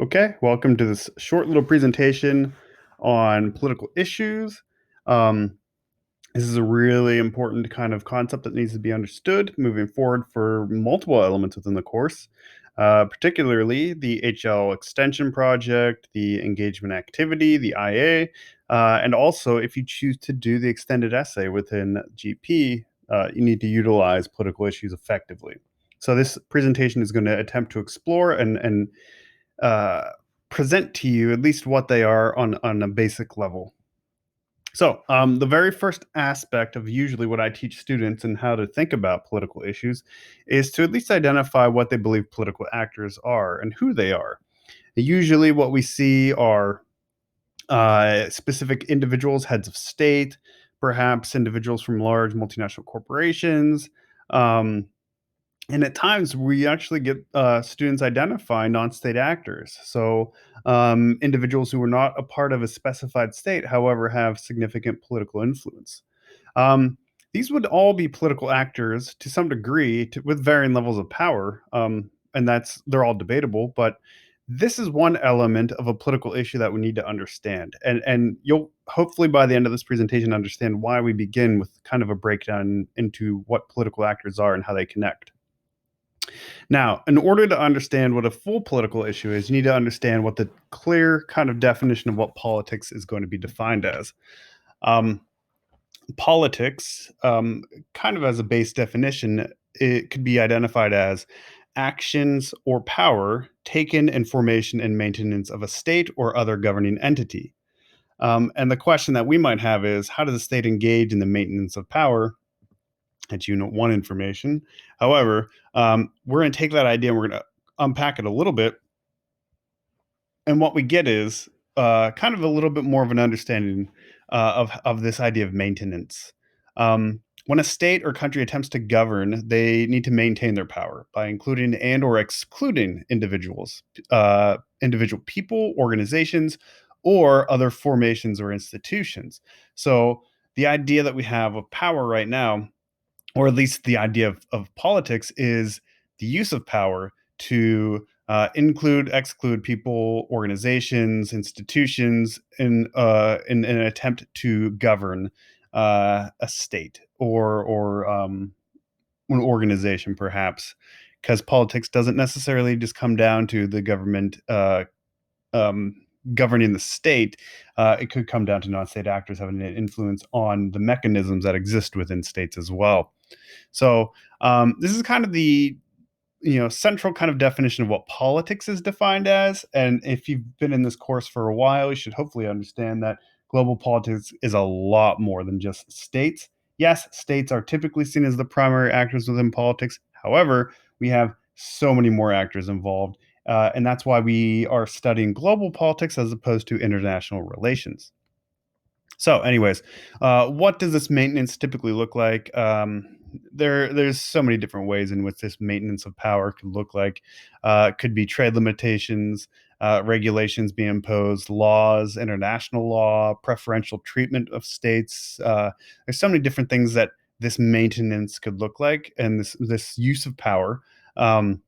Okay, welcome to this short little presentation on political issues. Um, this is a really important kind of concept that needs to be understood moving forward for multiple elements within the course, particularly the HL Extension Project, the Engagement Activity, the IA, and also if you choose to do the extended essay within GP, you need to utilize political issues effectively. So this presentation is going to attempt to explore and uh, present to you at least what they are on a basic level. So, the very first aspect of usually what I teach students and how to think about political issues is to at least identify what they believe political actors are and who they are. Usually, what we see are specific individuals, heads of state, perhaps individuals from large multinational corporations, um, and at times, we actually get students identify non-state actors. So, individuals who are not a part of a specified state, however, have significant political influence. Um, these would all be political actors to some degree, with varying levels of power, and they're all debatable. But this is one element of a political issue that we need to understand, and you'll hopefully by the end of this presentation understand why we begin with kind of a breakdown into what political actors are and how they connect. Now, in order to understand what a full political issue is, you need to understand what the clear kind of definition of what politics is going to be defined as. Um, Politics, kind of as a base definition, it could be identified as actions or power taken in formation and maintenance of a state or other governing entity. And the question that we might have is, how does the state engage in the maintenance of power? That's Unit 1 information. However, we're going to take that idea and we're going to unpack it a little bit. And what we get is kind of a little bit more of an understanding of this idea of maintenance. When a state or country attempts to govern, they need to maintain their power by including and or excluding individual people, organizations, or other formations or institutions. So the idea that we have of power right now, or at least the idea of politics, is the use of power to include, exclude people, organizations, institutions in an attempt to govern a state or an organization, perhaps, because politics doesn't necessarily just come down to the government um, governing the state. It could come down to non-state actors having an influence on the mechanisms that exist within states as well. So this is kind of the central kind of definition of what politics is defined as. And if you've been in this course for a while, you should hopefully understand that global politics is a lot more than just states. Yes, states are typically seen as the primary actors within politics. However, we have so many more actors involved. And that's why we are studying global politics as opposed to international relations. So, anyways, what does this maintenance typically look like? There's so many different ways in which this maintenance of power could look like. It could be trade limitations, regulations being imposed, laws, international law, preferential treatment of states. There's so many different things that this maintenance could look like, and this use of power. Um,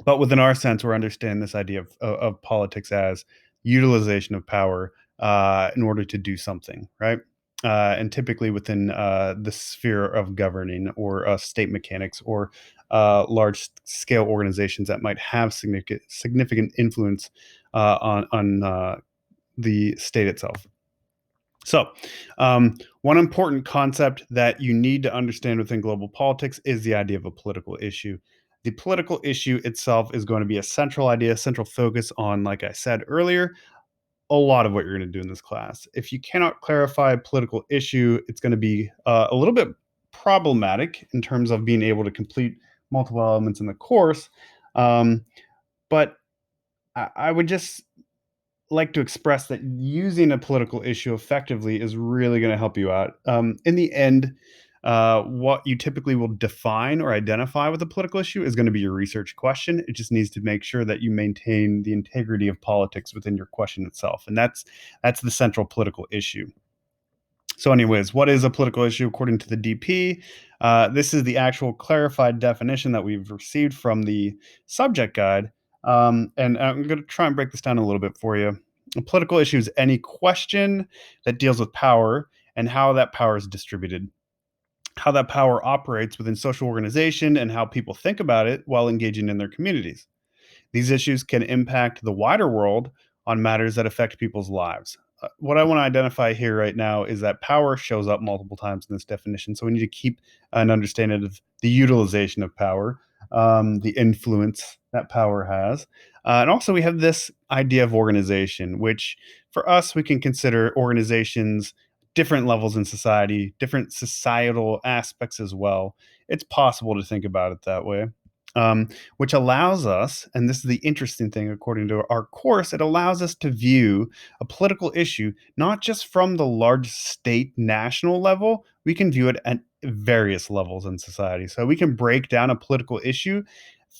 but within our sense, we're understanding this idea of politics as utilization of power in order to do something, right? And typically within the sphere of governing or state mechanics or large scale organizations that might have significant influence on the state itself. So, one important concept that you need to understand within global politics is the idea of a political issue. The political issue itself is going to be a central idea, central focus on, like I said earlier, a lot of what you're going to do in this class. If you cannot clarify a political issue, it's going to be a little bit problematic in terms of being able to complete multiple elements in the course. But I would just like to express that using a political issue effectively is really going to help you out. In the end, what you typically will define or identify with a political issue is going to be your research question. It just needs to make sure that you maintain the integrity of politics within your question itself, and that's the central political issue. So, anyways, what is a political issue according to the DP? This is the actual clarified definition that we've received from the subject guide. And I'm going to try and break this down a little bit for you. A political issue is any question that deals with power and how that power is distributed, how that power operates within social organization, and how people think about it while engaging in their communities. These issues can impact the wider world on matters that affect people's lives. What I want to identify here right now is that power shows up multiple times in this definition. So we need to keep an understanding of the utilization of power, the influence that power has. And also, we have this idea of organization, which for us, we can consider organizations different levels in society, different societal aspects as well. It's possible to think about it that way. Which allows us, and this is the interesting thing according to our course, it allows us to view a political issue not just from the large state national level, we can view it at various levels in society. So we can break down a political issue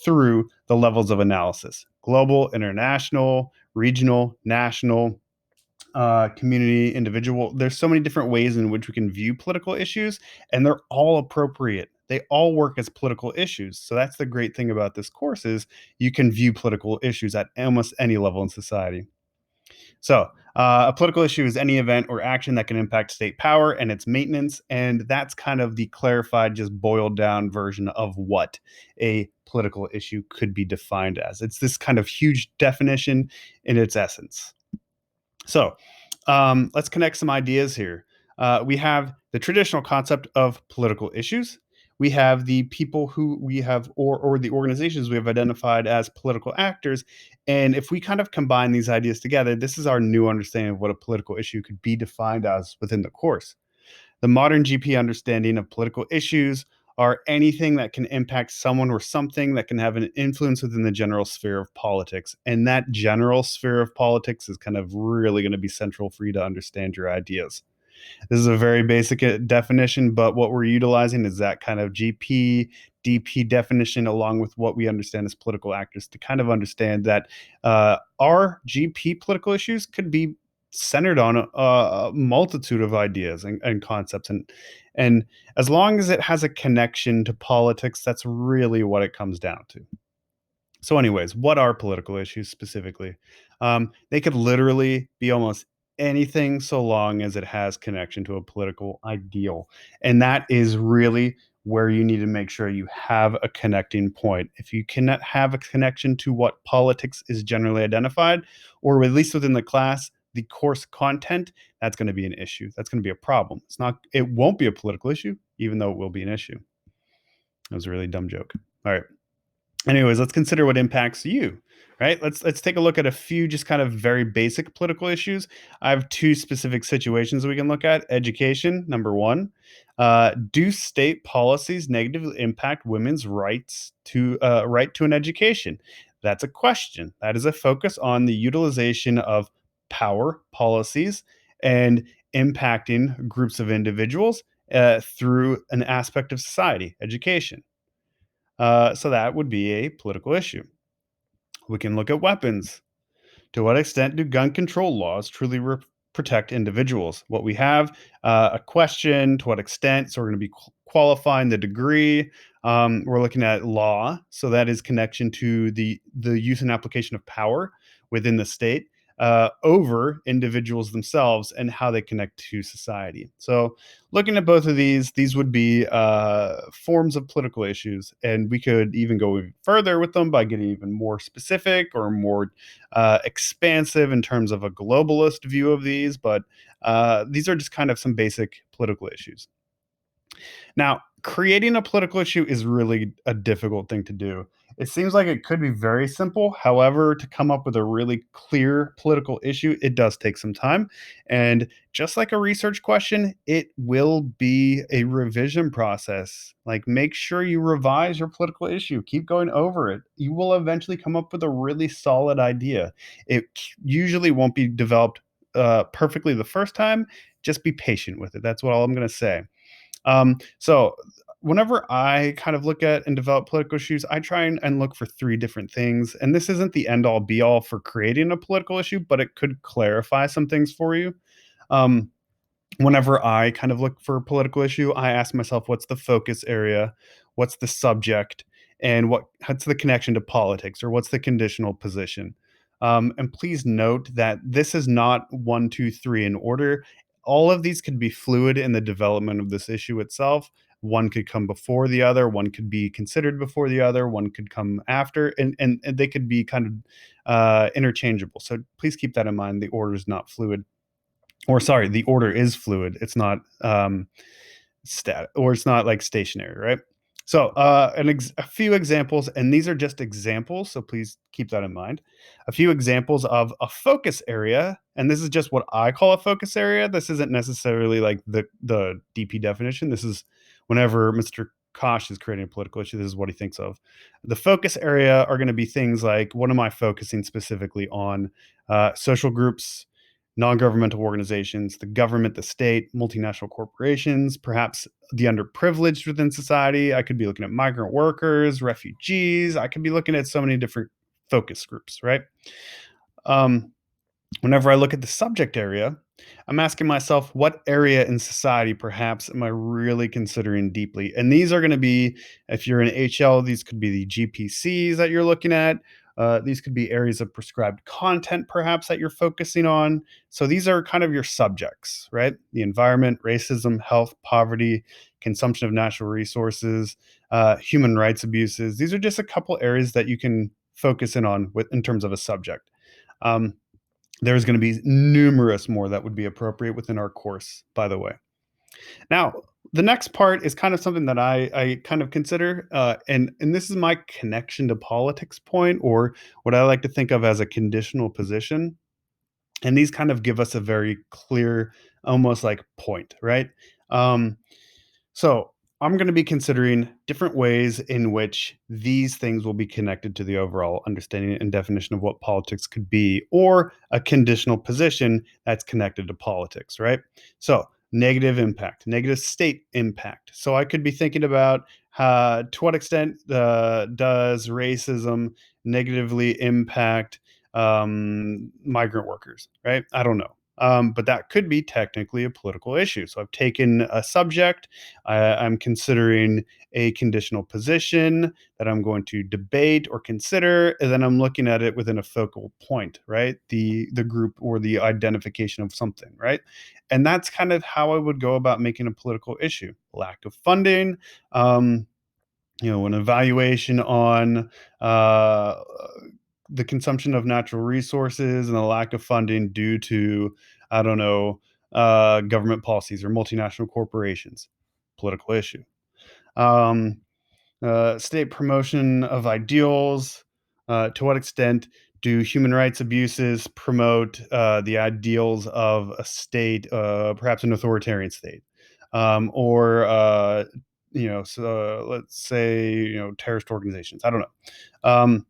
through the levels of analysis: global, international, regional, national, community, individual. There's so many different ways in which we can view political issues, and they're all appropriate. They all work as political issues. So that's the great thing about this course is you can view political issues at almost any level in society. So, a political issue is any event or action that can impact state power and its maintenance. And that's kind of the clarified, just boiled down version of what a political issue could be defined as. It's this kind of huge definition in its essence. So, let's connect some ideas here. We have the traditional concept of political issues. We have the people who we have, or the organizations we have identified as political actors. And if we kind of combine these ideas together, this is our new understanding of what a political issue could be defined as within the course. The modern GP understanding of political issues are anything that can impact someone or something that can have an influence within the general sphere of politics. And that general sphere of politics is kind of really going to be central for you to understand your ideas. This is a very basic definition, but what we're utilizing is that kind of GP, DP definition, along with what we understand as political actors, to kind of understand that our GP political issues could be centered on a multitude of ideas and concepts, and as long as it has a connection to politics, that's really what it comes down to. So, anyways, what are political issues specifically? They could literally be almost anything so long as it has connection to a political ideal. And that is really where you need to make sure you have a connecting point. If you cannot have a connection to what politics is generally identified, or at least within the class, the course content, that's going to be an issue. That's going to be a problem. It won't be a political issue, even though it will be an issue. That was a really dumb joke. All right. Anyways, let's consider what impacts you, right? Let's take a look at a few just kind of very basic political issues. I have two specific situations we can look at. Education, number one. Do state policies negatively impact women's right to an education? That's a question. That is a focus on the utilization of power policies and impacting groups of individuals through an aspect of society, education. So that would be a political issue. We can look at weapons. To what extent do gun control laws truly protect individuals? What we have, a question, to what extent? So we're going to be qualifying the degree. We're looking at law. So that is connection to the use and application of power within the state over individuals themselves and how they connect to society. So looking at both of these would be forms of political issues. And we could even go even further with them by getting even more specific or more expansive in terms of a globalist view of these. But these are just kind of some basic political issues. Now, creating a political issue is really a difficult thing to do. It seems like it could be very simple. However, to come up with a really clear political issue, it does take some time. And just like a research question, it will be a revision process. Like, make sure you revise your political issue, keep going over it. You will eventually come up with a really solid idea. It usually won't be developed perfectly the first time. Just be patient with it. That's what all I'm going to say. So whenever I kind of look at and develop political issues, I try and look for three different things. And this isn't the end all be all for creating a political issue, but it could clarify some things for you. Um, Whenever I kind of look for a political issue, I ask myself, what's the focus area? What's the subject? and what's the connection to politics, or what's the conditional position. And please note that this is not one, two, three in order. All of these could be fluid in the development of this issue itself. One could come before the other, one could be considered before the other, one could come after, and they could be kind of interchangeable. So please keep that in mind. The order is not fluid, or sorry, the order is fluid. It's not or it's not like stationary, right? So, a few examples, and these are just examples, so please keep that in mind. A few examples of a focus area, and this is just what I call a focus area. This isn't necessarily like the DP definition. This is whenever Mr. Kosh is creating a political issue, this is what he thinks of. The focus area are going to be things like, what am I focusing specifically on? Social groups, non-governmental organizations, the government, the state, multinational corporations, perhaps the underprivileged within society. I could be looking at migrant workers, refugees. I could be looking at so many different focus groups, right? Um, Whenever I look at the subject area, I'm asking myself, what area in society perhaps am I really considering deeply? And these are going to be, if you're in HL, these could be the GPCs that you're looking at. These could be areas of prescribed content, perhaps, that you're focusing on. So these are kind of your subjects, right? The environment, racism, health, poverty, consumption of natural resources, human rights abuses. These are just a couple areas that you can focus in on in terms of a subject. Um, there's going to be numerous more that would be appropriate within our course, by the way. Now, the next part is kind of something that I kind of consider, and this is my connection to politics point, or what I like to think of as a conditional position. And these kind of give us a very clear, almost like point, right? Um, so I'm going to be considering different ways in which these things will be connected to the overall understanding and definition of what politics could be, or a conditional position that's connected to politics, right? So negative impact, negative state impact. So I could be thinking about to what extent does racism negatively impact migrant workers, right? I don't know. But that could be technically a political issue. So I've taken a subject, I'm considering a conditional position that I'm going to debate or consider, and then I'm looking at it within a focal point, right? The group or the identification of something, right? And that's kind of how I would go about making a political issue. Lack of funding, um, an evaluation on uh, the consumption of natural resources and the lack of funding due to, I don't know, government policies or multinational corporations. Political issue. Um, State promotion of ideals. To what extent do human rights abuses promote the ideals of a state, perhaps an authoritarian state, or so let's say terrorist organizations? I don't know.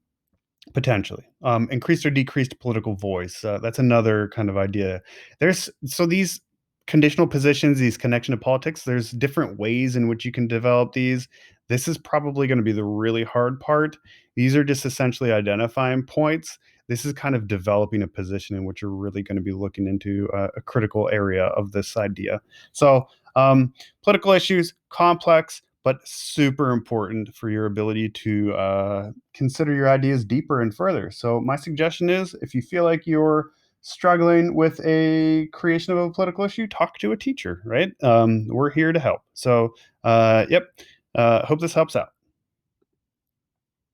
Potentially. Increased or decreased political voice. That's another kind of idea. These conditional positions, these connection to politics, there's different ways in which you can develop these. This is probably going to be the really hard part. These are just essentially identifying points. This is kind of developing a position in which you're really going to be looking into a critical area of this idea. So, political issues, complex, but super important for your ability to consider your ideas deeper and further. So, my suggestion is, if you feel like you're struggling with a creation of a political issue, talk to a teacher, right? We're here to help. So, yep. Hope this helps out.